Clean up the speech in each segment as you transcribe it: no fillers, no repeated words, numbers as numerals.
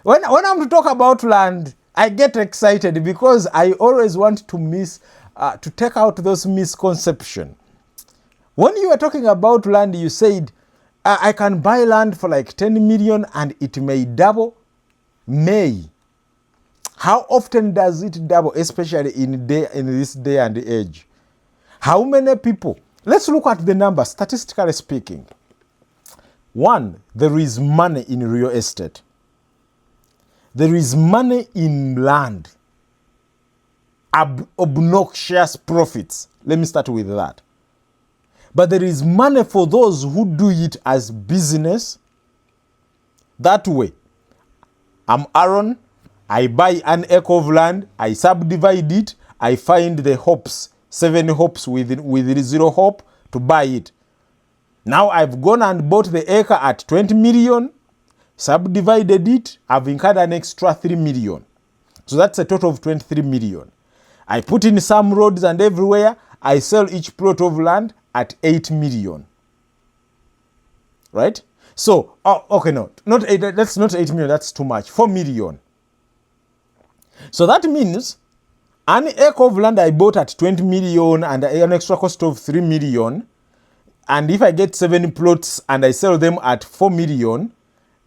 When I'm to talk about land, I get excited because I always want to take out those misconceptions. When you were talking about land, you said, I can buy land for like 10 million and it may double. May. How often does it double, especially in this day and age? How many people? Let's look at the numbers, statistically speaking. One, there is money in real estate. There is money in land. Obnoxious profits. Let me start with that. But there is money for those who do it as business. That way, I'm Aaron. I buy an acre of land. I subdivide it. I find the hops, 7 hops with 0 hop to buy it. Now I've gone and bought the acre at 20 million, subdivided it. I've incurred an extra 3 million. So that's a total of 23 million. I put in some roads and everywhere. I sell each plot of land at 8 million. Right? So, okay, no, not 8, that's not 8 million, that's too much. 4 million. So that means an acre of land I bought at 20 million and an extra cost of 3 million. And if I get 7 plots and I sell them at 4 million,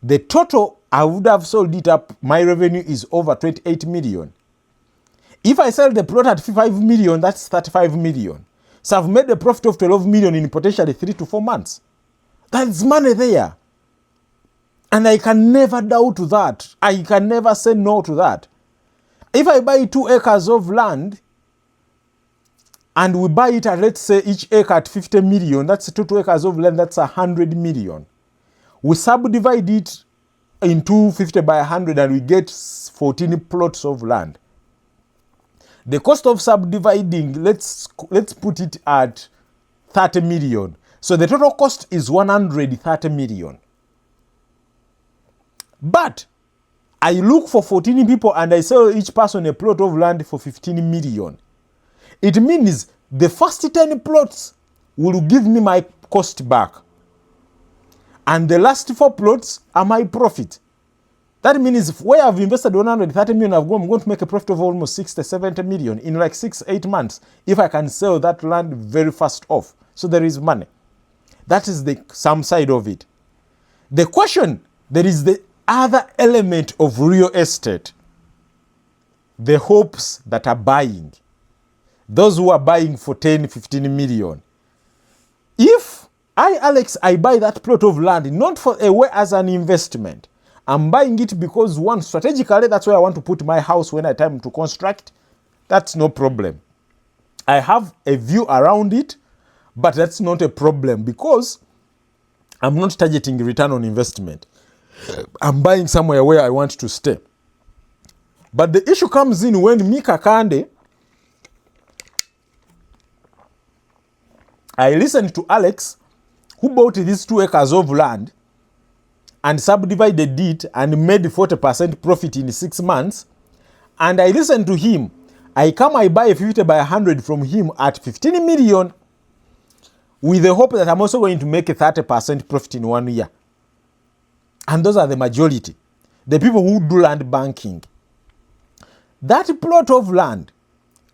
the total I would have sold it up, my revenue is over 28 million. If I sell the plot at 5 million, that's 35 million. So I've made a profit of 12 million in potentially 3 to 4 months. That's money there. And I can never doubt that. I can never say no to that. If I buy 2 acres of land and we buy it at, let's say, each acre at 50 million, that's 2 acres of land, that's 100 million. We subdivide it into 50 by 100 and we get 14 plots of land. The cost of subdividing, let's put it at 30 million. So the total cost is 130 million. But I look for 14 people and I sell each person a plot of land for 15 million. It means the first 10 plots will give me my cost back. And the last 4 plots are my profit. That means where I've invested 130 million, I'm going to make a profit of almost 60, 70 million in like 6-8 months if I can sell that land very fast off. So there is money. That is some side of it. The question, there is the other element of real estate. The hopes that are buying. Those who are buying for 10, 15 million. If I buy that plot of land, not for a way as an investment. I'm buying it because, one, strategically, that's where I want to put my house when I time to construct. That's no problem. I have a view around it, but that's not a problem because I'm not targeting return on investment. I'm buying somewhere where I want to stay. But the issue comes in when Mika Kande, I listened to Alex, who bought these 2 acres of land and subdivided it and made 40% profit in 6 months. And I listened to him. I buy 50 by 100 from him at 15 million with the hope that I'm also going to make a 30% profit in 1 year. And those are the majority. The people who do land banking. That plot of land,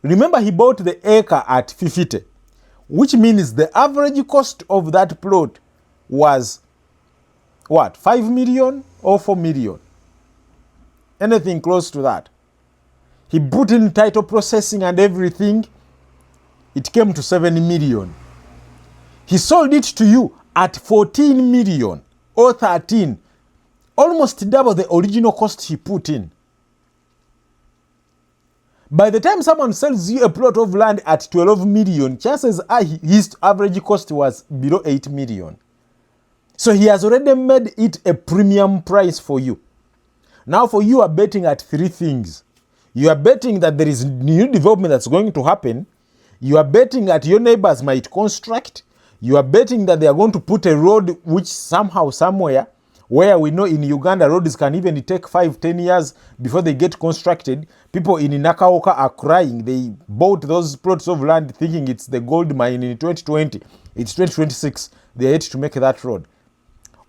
remember he bought the acre at 50, which means the average cost of that plot was what, 5 million or 4 million? Anything close to that. He put in title processing and everything. It came to 7 million. He sold it to you at 14 million or 13. Almost double the original cost he put in. By the time someone sells you a plot of land at 12 million, chances are his average cost was below 8 million. So he has already made it a premium price for you. Now for you are betting at 3 things. You are betting that there is new development that's going to happen. You are betting that your neighbors might construct. You are betting that they are going to put a road which somehow, somewhere, where we know in Uganda roads can even take 5-10 years before they get constructed. People in Nakaoka are crying. They bought those plots of land thinking it's the gold mine in 2020. It's 2026. They had to make that road.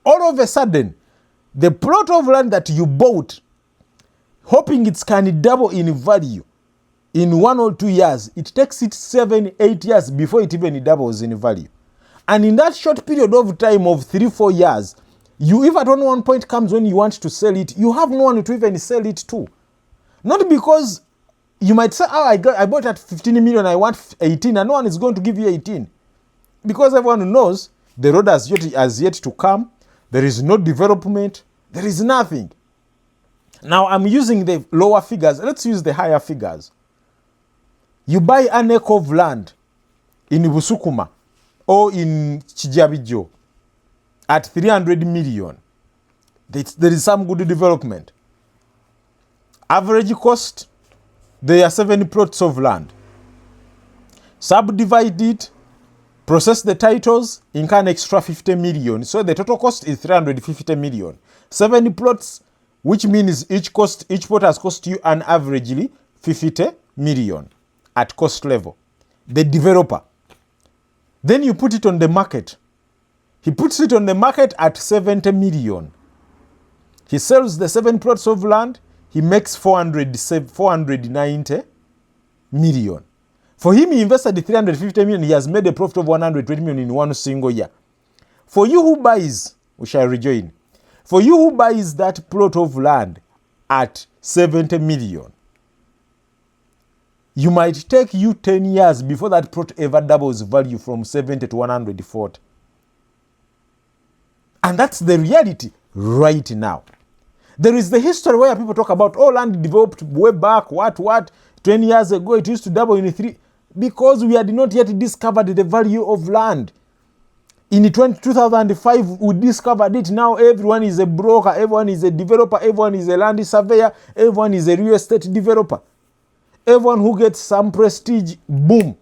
All of a sudden, The plot of land that you bought, hoping it can double in value in 1 or 2 years, it takes it 7, 8 years before it even doubles in value. And in that short period of time of 3, 4 years, you, if at one point comes when you want to sell it, you have no one to even sell it to. Not because you might say, oh, I bought at 15 million, I want 18, and no one is going to give you 18. Because everyone knows the road has yet to come, there is no development, there is nothing. Now I'm using the lower figures, let's use the higher figures. You buy an acre of land in Busukuma or in Chijabijo at 300 million. There is some good development. Average cost, there are 7 plots of land. Subdivide it, process the titles, incur an extra 50 million. So the total cost is 350 million. 7 plots, which means each plot has cost you an averagely 50 million at cost level. The developer. Then you put it on the market. He puts it on the market at 70 million. He sells the 7 plots of land. He makes 490 million. For him, he invested 350 million. He has made a profit of 120 million in 1 single year. For you who buys, we shall rejoin. For you who buys that plot of land at 70 million, you might take you 10 years before that plot ever doubles value from 70 to 140. And that's the reality right now. There is the history where people talk about, oh, land developed way back, what, 20 years ago, it used to double in 3, because we had not yet discovered the value of land. In 2005, we discovered it. Now everyone is a broker, everyone is a developer, everyone is a land surveyor, everyone is a real estate developer. Everyone who gets some prestige, boom.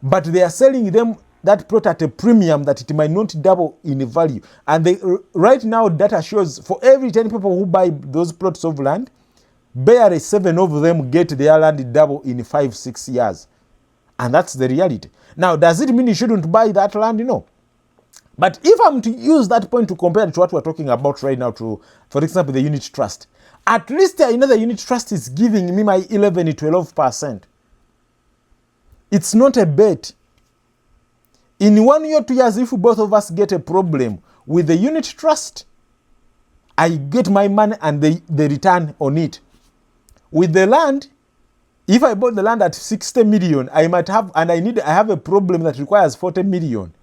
But they are selling them that plot at a premium that it might not double in value. And right now, data shows for every 10 people who buy those plots of land, barely 7 of them get their land double in 5, 6 years. And that's the reality. Now, does it mean you shouldn't buy that land? No. But if I'm to use that point to compare to what we're talking about right now to, for example, the unit trust, at least I know the unit trust is giving me my 11 to 12%. It's not a bet. In 1 year, 2 years, if both of us get a problem with the unit trust, I get my money and the return on it. With the land, if I bought the land at 60 million, I have a problem that requires 40 million.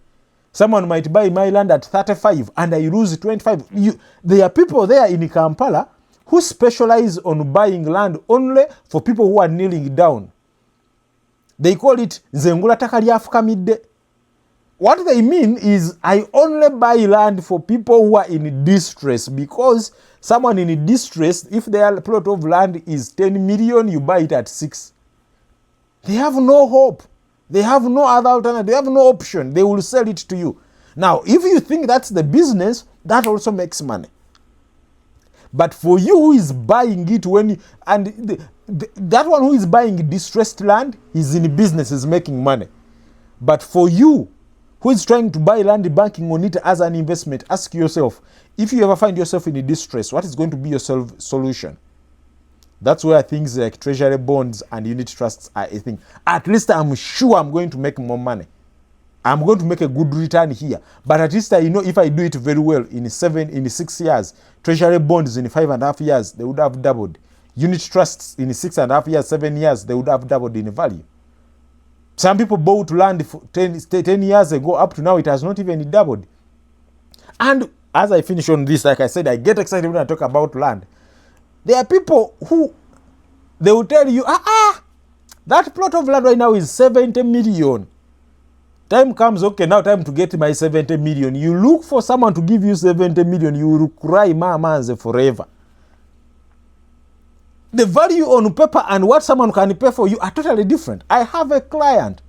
Someone might buy my land at 35 and I lose 25. There are people there in Kampala who specialize on buying land only for people who are kneeling down. They call it Zengula Taka lyafukamidde. What they mean is I only buy land for people who are in distress, because someone in distress, if their plot of land is 10 million, you buy it at 6. They have no hope. They have no other alternative. They have no option. They will sell it to you. Now, if you think that's the business, that also makes money. But for you who is buying it that one who is buying distressed land is in business, is making money. But for you who is trying to buy land, banking on it as an investment, ask yourself, if you ever find yourself in distress, what is going to be your solution? That's where things like treasury bonds and unit trusts are a thing. At least I'm sure I'm going to make more money. I'm going to make a good return here. But at least I know if I do it very well in 6 years, treasury bonds in 5.5 years, they would have doubled. Unit trusts in 6.5 years, 7 years, they would have doubled in value. Some people bought land for 10 years ago, up to now it has not even doubled. And as I finish on this, like I said, I get excited when I talk about land. There are people who, they will tell you, that plot of land right now is 70 million. Time comes, okay, now time to get my 70 million. You look for someone to give you 70 million, you will cry mamanze forever. The value on paper and what someone can pay for you are totally different. I have a client.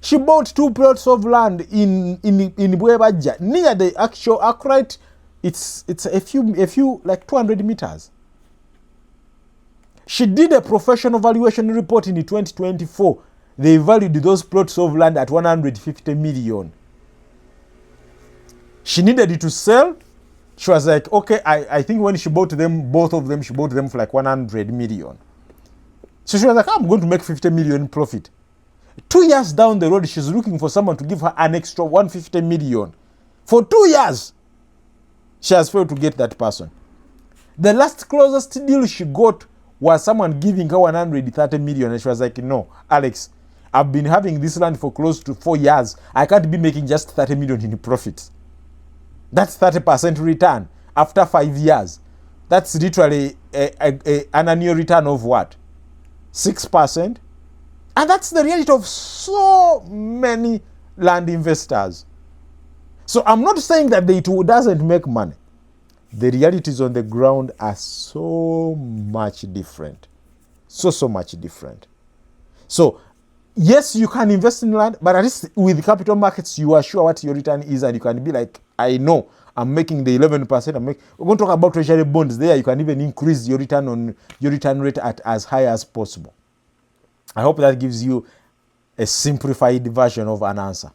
She bought 2 plots of land in Bwebaja, near the actual accurate. It's a few like 200 meters. She did a professional valuation report in 2024. They valued those plots of land at 150 million. She needed it to sell. She was like, okay, I think when she bought them, both of them, she bought them for like 100 million. So she was like, I'm going to make 50 million profit. 2 years down the road, she's looking for someone to give her an extra 150 million. For 2 years, she has failed to get that person. The last closest deal she got was someone giving her 130 million. And she was like, no, Alex, I've been having this land for close to 4 years. I can't be making just 30 million in profits. That's 30% return after 5 years. That's literally an annual return of what? 6%? And that's the reality of so many land investors. So I'm not saying that it doesn't make money. The realities on the ground are so much different. So much different. So, yes, you can invest in land, but at least with capital markets, you are sure what your return is, and you can be like, I know I'm making the 11%. We're going to talk about treasury bonds there. You can even increase your return rate at as high as possible. I hope that gives you a simplified version of an answer.